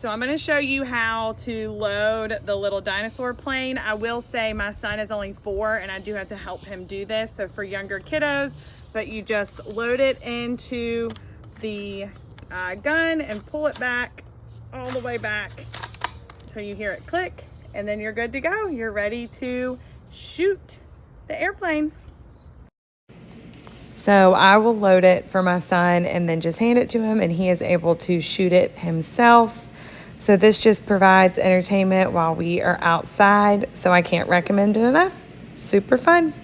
So I'm going to show you how to load the little dinosaur plane. I will say my son is only 4 and I do have to help him do this. So for younger kiddos, but you just load it into the gun and pull it back all the way back so you hear it click, and then you're good to go. You're ready to shoot the airplane. So I will load it for my son and then just hand it to him, and he is able to shoot it himself. So this just provides entertainment while we are outside, so I can't recommend it enough. Super fun.